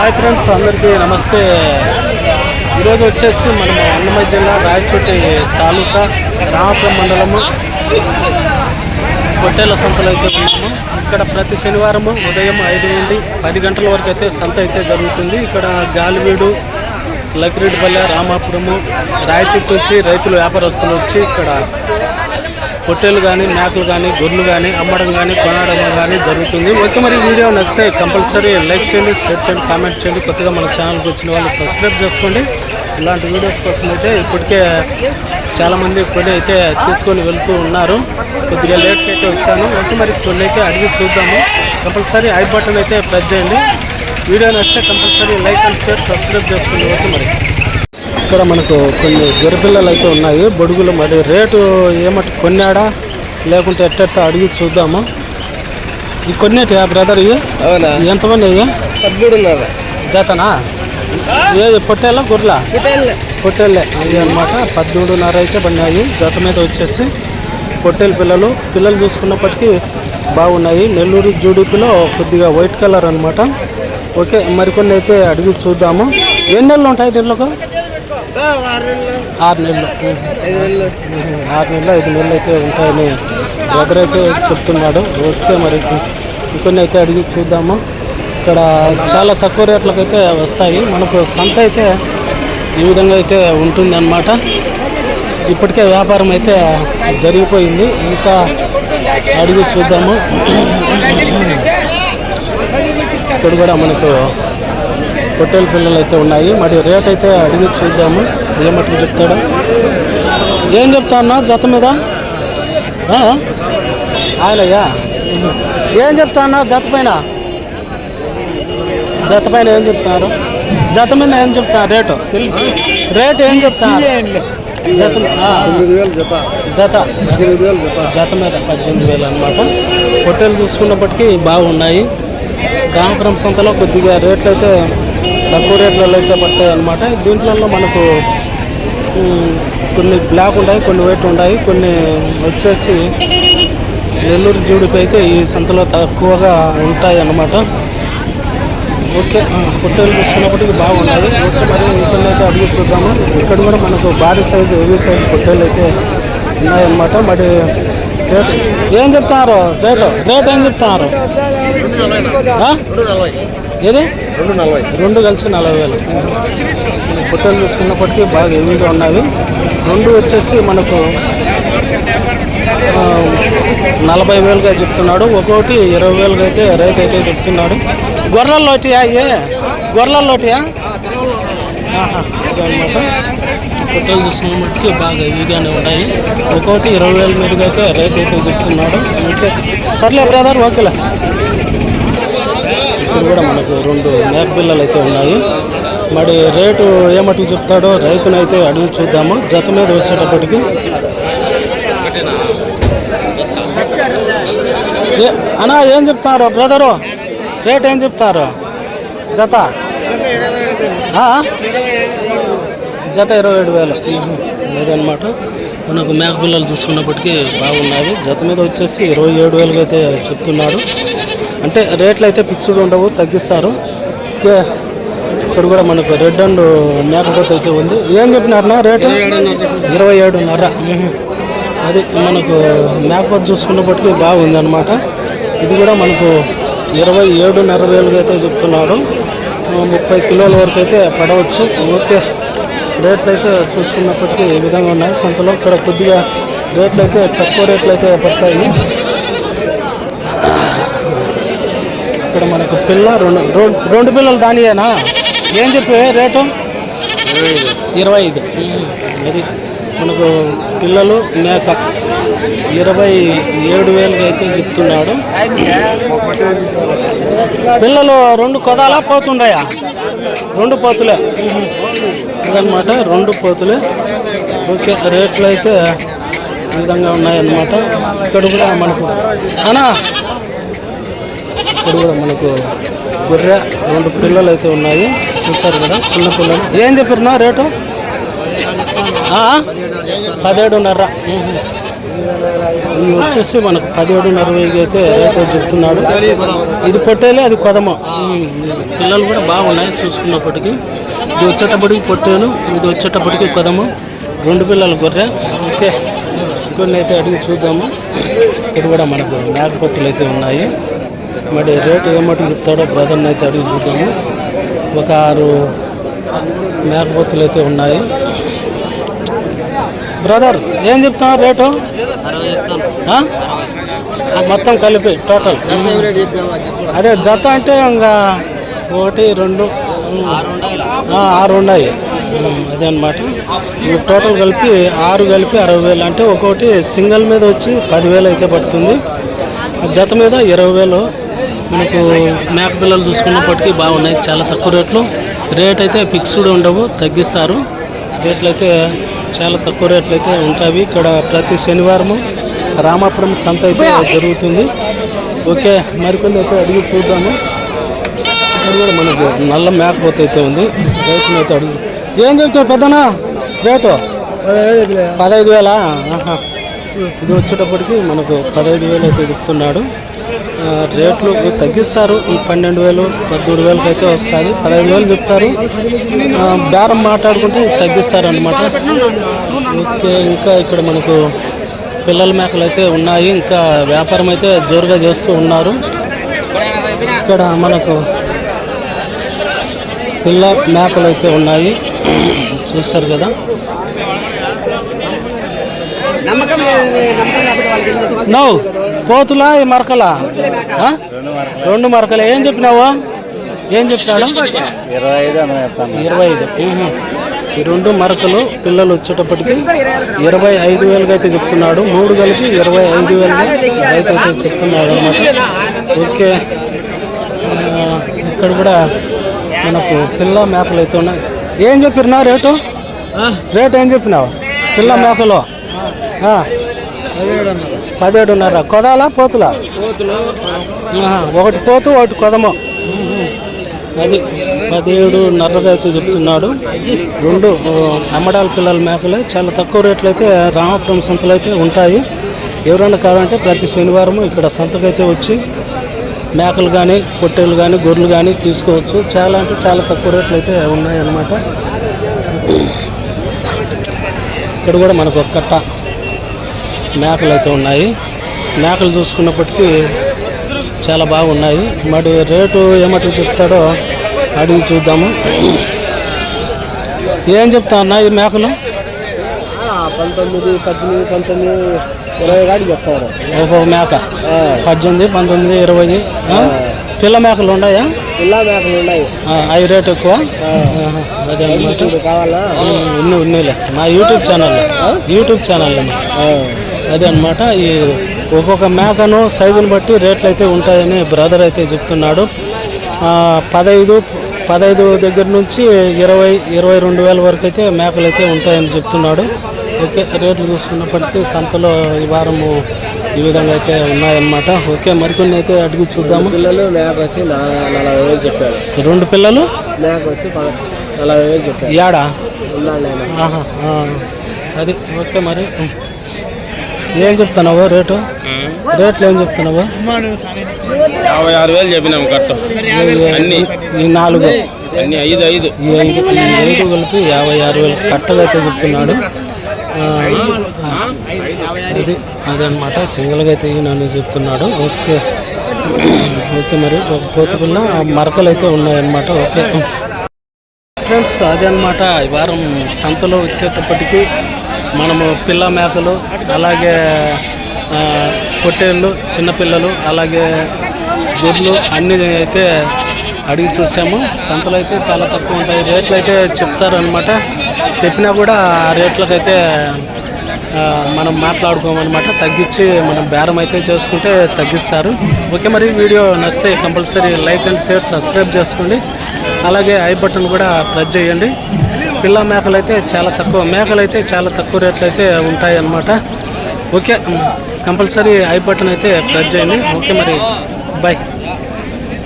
Hi friends, అందరికీ నమస్తే. ఈరోజు వచ్చేసి మనము అన్నమయ్య జిల్లా రాయచోటి తాలూకా రామాపురం మండలము పొట్టేళ్ల సంతలో అయితే ఉన్నాము. ఇక్కడ ప్రతి శనివారము ఉదయం 5 నుండి 10 గంటల వరకు అయితే సంత అయితే జరుగుతుంది. ఇక్కడ గాలివీడు, లక్కిరెడ్డిపల్లె, రామాపురము, రాయచోటి వచ్చి రైతులు వ్యాపారస్తులు వచ్చి ఇక్కడ పొట్టేలు కానీ, మేకలు కానీ, గొర్రెలు కానీ అమ్మడం కానీ, కొనడం కానీ జరుగుతుంది. ఓకే, మరి వీడియో నచ్చితే కంపల్సరీ లైక్ చేయండి, షేర్ చేయండి, కామెంట్ చేయండి. కొత్తగా మన ఛానల్కి వచ్చిన వాళ్ళు సబ్స్క్రైబ్ చేసుకోండి. ఇలాంటి వీడియోస్ కోసం అయితే ఇప్పటికే చాలామంది కొన్ని అయితే తీసుకొని వెళ్తూ ఉన్నారు. కొద్దిగా లేట్కి అయితే వచ్చాను. ఓకే, మరి కొన్ని అయితే అడిగి చూద్దాము. కంపల్సరీ ఐ బటన్ అయితే ప్రెస్ చేయండి. వీడియో నచ్చితే compulsory like and share, subscribe చేసుకోండి. ఓకే, మరి ఇక్కడ మనకు కొన్ని గొర్రెపిల్లలు అయితే ఉన్నాయి, బొడుగులు. మరి రేటు ఏమట్టి కొన్నాడా లేకుంటే ఎట్ట అడిగి చూద్దాము. ఈ కొన్నేటి బ్రదర్ ఇవి ఎంతమంది అయ్యా? 13.5 జతనా? ఏ పొట్టేళ్ళ గొర్రెల? పొట్టేళ్ళే అవి అనమాట. 13.5 అయితే పడినాయి. జత మీద వచ్చేసి పొట్టేలు పిల్లలు చూసుకున్నప్పటికీ బాగున్నాయి. నెల్లూరు జూడిపిలో కొద్దిగా వైట్ కలర్ అనమాట. ఓకే, మరికొన్ని అయితే అడిగి చూద్దాము. ఎన్ని నెలలు ఉంటాయి దీంట్లోకి? 6 నెలలు, 5 నెలలు అయితే ఉంటాయని ఎదురైతే చెప్తున్నాడు. ఓకే, మరి ఇంకొన్ని అయితే అడిగి చూద్దాము. ఇక్కడ చాలా తక్కువ రేట్లకు అయితే వస్తాయి. మనకు సంత అయితే ఈ విధంగా అయితే ఉంటుంది అన్నమాట. ఇప్పటికే వ్యాపారం అయితే జరిగిపోయింది. ఇంకా అడిగి చూద్దాము. ఇప్పుడు కూడా మనకు పొట్టేలు పిల్లలు అయితే ఉన్నాయి. మరి రేట్ అయితే అడిగి చూద్దాము, ఏమట్టుకు చెప్తాడు. ఏం చెప్తా అన్నా జత మీద? ఆయనయ్యా ఏం చెప్తా అన్నా జత పైన? ఏం చెప్తున్నారు? జత మీద ఏం చెప్తా రేటు? రేటు ఏం చెప్తారు? జత జత మీద 18,000 అనమాట. పొట్టేలు చూసుకున్నప్పటికీ బాగున్నాయి. రామాపురం సంతలో కొద్దిగా రేట్లు అయితే తక్కువ రేట్లలో అయితే పడతాయి అన్నమాట. దీంట్లో మనకు కొన్ని బ్లాక్ ఉంటాయి, కొన్ని వైట్ ఉంటాయి, కొన్ని వచ్చేసి నెల్లూరు జూడిపి అయితే ఈ సంతలో తక్కువగా ఉంటాయి అన్నమాట. ఓకే, పొట్టేలు చూసుకున్నప్పటికీ బాగున్నాయి. ఓకే, మరి ఇంకొన్ని అయితే అడిగి చూద్దాము. ఇక్కడ కూడా మనకు భారీ సైజు, హెవీ సైజు పొట్టేలు అయితే ఉన్నాయన్నమాట. మరి రేటు ఏం చెప్తున్నారు? రేట్ ఏం చెప్తున్నారు? ఏది? 2 కలిసి 40,000. పొట్టేలు చూసుకున్నప్పటికీ బాగా హెవీగా ఉన్నవి. 2 వచ్చేసి మనకు 40,000గా చెప్తున్నాడు. ఒక్కొక్కటి 20,000గా అయితే రైతు అయితే చెప్తున్నాడు. గొర్రెల్లోటియా? గొర్రెల్లోటియా? ఇదన్నమాట. పొట్టేలు చూసుకున్నప్పటికీ బాగా హెవీగానే ఉన్నాయి. ఒక్కొక్కటి 20,000 మీదుగా అయితే రైతు అయితే చెప్తున్నాడు. ఓకే, సర్లే బ్రదర్, ఓకేలే. ఇక్కడ కూడా మనకు 2 మేక పిల్లలు అయితే ఉన్నాయి. మరి రేటు ఏమట్టుకు చెప్తాడో రైతునైతే అడిగి చూద్దాము. జత మీద వచ్చేటప్పటికి అన్నా ఏం చెప్తారు బ్రదరు? రేట్ ఏం చెప్తారు? జత 27,000 అదనమాట. మనకు మేక పిల్లలు చూసుకున్నప్పటికీ బాగున్నాయి. జత మీద వచ్చేసి 27,000గా అయితే చెప్తున్నాడు. అంటే రేట్లు అయితే ఫిక్స్డ్ ఉండవు, తగ్గిస్తారు. ఓకే, ఇక్కడ కూడా మనకు రెడ్ అండ్ మేకపోతే అయితే ఉంది. ఏం చెప్పినారన్నా రేటు? 27.5. అది మనకు మేకపోతే చూసుకున్నప్పటికీ బాగుంది అనమాట. ఇది కూడా మనకు 27,500 అయితే చెప్తున్నాడు. 30 కిలోల వరకు అయితే పడవచ్చు. ఓకే, రేట్లు అయితే చూసుకున్నప్పటికీ ఈ విధంగా ఉన్నాయి సంతలో. ఇక్కడ కొద్దిగా రేట్లు అయితే తక్కువ రేట్లు అయితే పడతాయి. ఇక్కడ మనకు పిల్ల 2 పిల్లలు దానియేనా? ఏం చెప్పి రేటు? 25. అది మనకు పిల్లలు మేక 27,000గా అయితే చెప్తున్నాడు. పిల్లలు 2 కొదాలా పోతుండయా? 2 పోతులే అదనమాట, 2 పోతులే. ఓకే, రేట్లు అయితే ఈ విధంగా ఉన్నాయన్నమాట. ఇక్కడ కూడా మనకు ఇక్కడ కూడా మనకు గొర్రె 2 పిల్లలు అయితే ఉన్నాయి. చూస్తారు కదా, చిన్న పిల్లలు. ఏం చెప్పినా రేటు? 17.5. ఇవి వచ్చేసి మనకు 17.5 అయితే రేట్ చెప్తున్నాడు. ఇది పొట్టేలే, అది కొదమ. పిల్లలు కూడా బాగున్నాయి చూసుకున్నప్పటికీ. ఇది వచ్చేటప్పటికి పొట్టేలు, ఇది వచ్చేటప్పటికి కొదమ. 2 పిల్లలు గొర్రె. ఓకే, ఇంకొన్ని అయితే అడిగి చూద్దాము. ఇక్కడ కూడా మనకు మేకపోతులు అయితే ఉన్నాయి. మరి రేటు ఏమటి చెప్తాడో బ్రదర్ని అయితే అడిగి చూద్దాము. ఒక 6 మేకపోతులు అయితే ఉన్నాయి. బ్రదర్ ఏం చెప్తావు రేటు? మొత్తం కలిపి టోటల్ అదే జత అంటే ఇంకా 1, 2, 6 ఉన్నాయి. అదే అనమాట. టోటల్ కలిపి 6 కలిపి 60,000. అంటే ఒక్కొక్కటి సింగిల్ మీద వచ్చి 10,000 అయితే పడుతుంది. జత మీద 20,000. మనకు మేక పిల్లలు చూసుకున్నప్పటికీ బాగున్నాయి, చాలా తక్కువ రేట్లు. రేట్ అయితే ఫిక్స్డ్ ఉండవు, తగ్గిస్తారు. రేట్లు అయితే చాలా తక్కువ రేట్లు అయితే ఉంటాయి. ఇక్కడ ప్రతి శనివారము రామాపురం సంత అయితే జరుగుతుంది. ఓకే, మరికొన్ని అయితే అడిగి చూద్దాము. ఇక్కడ కూడా మనకు నల్ల మేకపోతే అయితే ఉంది. రేటుని అయితే అడిగి ఏం చెప్తావు పెద్దనా? రేటు 15,000. ఇది వచ్చేటప్పటికి మనకు 15,000 అయితే చెప్తున్నాడు. రేట్లు తగ్గిస్తారు. 12,000, 13,000 అయితే వస్తుంది. 15,000 చెప్తారు. బేరం మాట్లాడుకుంటే తగ్గిస్తారు అన్నమాట. ఓకే, ఇంకా ఇక్కడ మనకు పిల్లల మేకలు అయితే ఉన్నాయి. ఇంకా వ్యాపారం అయితే జోరుగా చేస్తూ ఉన్నారు. ఇక్కడ మనకు పిల్ల మేకలు అయితే ఉన్నాయి, చూస్తారు కదా. నో పోతులా ఈ మరకలా? 2 మరకలే. ఏం చెప్పినావు? ఏం చెప్పినాడు? 25. ఈ 2 మరకలు పిల్లలు వచ్చేటప్పటికి 25,000 అయితే చెప్తున్నాడు. 3 కలిపి 25,000 రైతు అయితే చెప్తున్నాడు అనమాట. ఓకే, ఇక్కడ కూడా మనకు పిల్ల మేకలు అయితే ఉన్నాయి. ఏం చెప్పినా రేటు? రేటు ఏం చెప్పినావు? పిల్ల మేకలు 17.5. కొదాలా పోతులా? ఒకటి పోతు, ఒకటి కొదమో. అది 17.5 అయితే చెప్తున్నాడు. 2 అమ్మడాల పిల్లల మేకలే. చాలా తక్కువ రేట్లు అయితే రామాపురం సంతలు అయితే ఉంటాయి. ఎవరైనా కావాలంటే ప్రతి శనివారము ఇక్కడ సంతకైతే వచ్చి మేకలు కానీ, పొట్టేలు కానీ, గొర్రెలు కానీ తీసుకోవచ్చు. చాలా అంటే చాలా తక్కువ రేట్లు అయితే ఉన్నాయి అన్నమాట. ఇక్కడ కూడా మనకు ఒక కట్ట మేకలు అయితే ఉన్నాయి. మేకలు చూసుకున్నప్పటికీ చాలా బాగున్నాయి. మరి రేటు ఏమంటే చెప్తాడో అడిగి చూద్దాము. ఏం చెప్తా అన్నా ఈ మేకలు? 19, 18, 19, 20 కాడికి చెప్తారు. ఒక్కొక్క మేక 18, 19, 20. పిల్ల మేకలు ఉన్నాయా? పిల్ల మేకలు ఉన్నాయి. అవి రేట్ ఎక్కువ. అదే అనమాట. కావాలా? ఉన్నీలే మా యూట్యూబ్ ఛానల్ అదే అనమాట. ఈ ఒక్కొక్క మేకను సైజుని బట్టి రేట్లు అయితే ఉంటాయని బ్రదర్ అయితే చెప్తున్నాడు. 15 దగ్గర నుంచి 22,000 వరకు అయితే మేకలు అయితే ఉంటాయని చెప్తున్నాడు. ఓకే, రేట్లు చూసుకున్నప్పటికీ సంతలో ఈ వారము ఈ విధంగా అయితే ఉన్నాయన్నమాట. ఓకే, మరికొన్ని అయితే అడిగి చూద్దాము. పిల్లలు మేక వచ్చి 40,000 చెప్పాడు. 2 పిల్లలు మేక వచ్చి 40,000 చెప్పాడు. యాడా? అది ఓకే. మరి ఏం చెప్తున్నావు రేటు? రేట్లు ఏం చెప్తున్నావు? 56,000 చెప్పినాము. కట్ట ఈ 4 ఈ 5 కలిపి 56,000 కట్టగా అయితే చెప్తున్నాడు. అదే అనమాట. సింగిల్గా అయితే నన్ను చెప్తున్నాడు. Okay okay. మరి ఒక పోతుకున్న మరకలు అయితే ఉన్నాయన్నమాట. ఓకే ఫ్రెండ్స్, అదే అనమాట. ఈ వారం సంతలో వచ్చేటప్పటికి మనము పిల్ల మేకలు, అలాగే పొట్టేళ్ళు, చిన్నపిల్లలు, అలాగే గుడ్లు అన్నీ అయితే అడిగి చూసాము. సంతలు అయితే చాలా తక్కువ ఉంటాయి. రేట్లు అయితే చెప్తారనమాట. చెప్పినా కూడా ఆ రేట్లకైతే మనం మాట్లాడుకోమన్నమాట. తగ్గించి మనం బేరం అయితే చేసుకుంటే తగ్గిస్తారు. ఓకే, మరి వీడియో నచ్చితే compulsory like and share, subscribe చేసుకోండి. అలాగే ఐ బటన్ కూడా ప్రెస్ చేయండి. పిల్ల మేకలు అయితే చాలా తక్కువ రేట్లు అయితే ఉంటాయి అన్నమాట. ఓకే, కంపల్సరీ ఐ బటన్ అయితే ప్రెస్ చేయండి. ఓకే, మరి బాయ్.